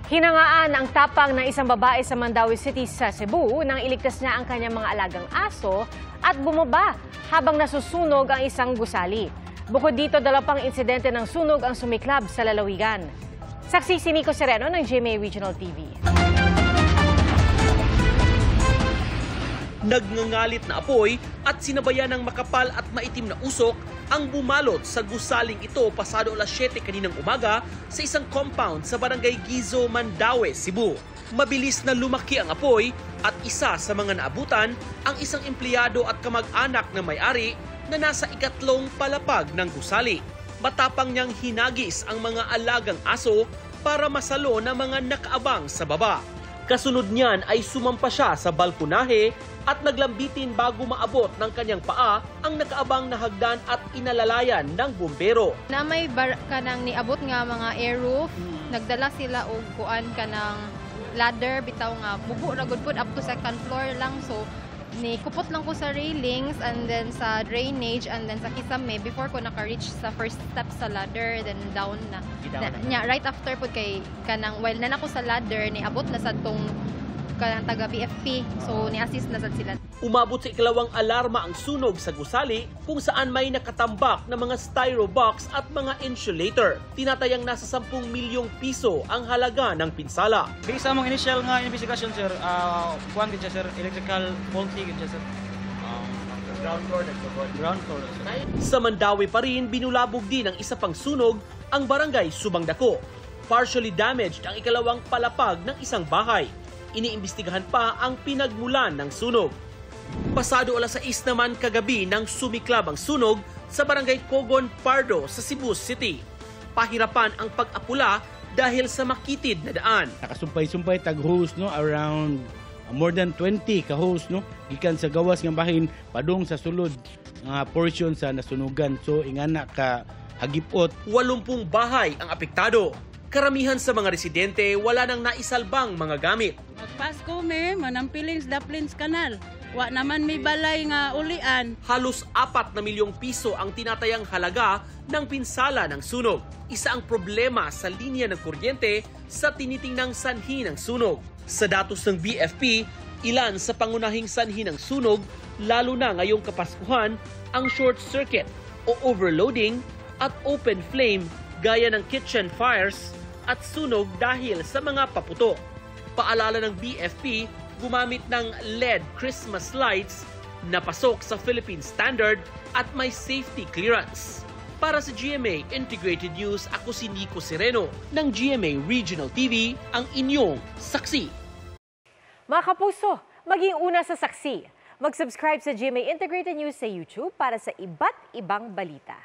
Hinangaan ang tapang ng isang babae sa Mandaue City sa Cebu nang iligtas niya ang kanyang mga alagang aso at bumaba habang nasusunog ang isang gusali. Bukod dito, dala pang insidente ng sunog ang sumiklab sa lalawigan. Saksi si Nico Sereno ng GMA Regional TV. Nagngangalit na apoy at sinabayan ng makapal at maitim na usok ang bumalot sa gusaling ito pasado alas 7 kaninang umaga sa isang compound sa barangay Gizo, Mandaue, Cebu. Mabilis na lumaki ang apoy at isa sa mga naabutan ang isang empleyado at kamag-anak na may-ari na nasa ikatlong palapag ng gusali. Matapang niyang hinagis ang mga alagang aso para masalo ng mga nakaabang sa baba. Kasunod niyan ay sumampa siya sa balkonahe at naglambitin bago maabot ng kanyang paa ang nakaabang na hagdan at inalalayan ng bumbero. Na may kanang niabot nga mga air roof, nagdala sila og kuan kanang ladder bitaw nga mubo ra gud pud up to second floor lang, so ni kupot lang ko sa railings and then sa drainage and then sa kisame before ko naka-reach sa first step sa ladder, then down na. Right after pud kay kanang while na nako sa ladder ni abot na sa tong kanang taga BFP, so ni-assist na sad sila. Umabot sa ikalawang alarma ang sunog sa gusali kung saan may nakatambak na mga styro box at mga insulator. Tinatayang nasa 10 milyong piso ang halaga ng pinsala. Based sa among initial nga investigation, sir, kuan gid siya, sir, electrical faulty gid siya, sir. Ground floor. Sa Mandaue pa rin, binulabog din ang isa pang sunog ang barangay Subang Dako. Partially damaged ang ikalawang palapag ng isang bahay. Iniimbestigahan pa ang pinagmulan ng sunog. Pasado alas 6 naman kagabi nang sumiklab ang sunog sa barangay Cogon, Pardo sa Cebu City. Pahirapan ang pag-apula dahil sa makitid na daan. Nakasumpay-sumpay tag-hose, no, around more than 20 ka-hose, no, gikan sa gawas nga bahin padung sa sulod nga portion sa nasunugan. So ingana ka hagipot. 80 bahay ang apektado. Karamihan sa mga residente wala nang naisalbang mga gamit. Magpasko me, manampiling sa Daplins Canal. Wa naman may balay nga ulian. Halos 4 na milyong piso ang tinatayang halaga ng pinsala ng sunog. Isa ang problema sa linya ng kuryente sa tinitingnang sanhi ng sunog. Sa datos ng BFP, ilan sa pangunahing sanhi ng sunog, lalo na ngayong Kapaskuhan, ang short circuit o overloading at open flame gaya ng kitchen fires at sunog dahil sa mga paputok. Paalala ng BFP, gumamit ng LED Christmas lights na pasok sa Philippine Standard at may safety clearance. Para sa GMA Integrated News, ako si Nico Sereno ng GMA Regional TV, ang inyong saksi. Mga kapuso, maging una sa saksi. Mag-subscribe sa GMA Integrated News sa YouTube para sa iba't ibang balita.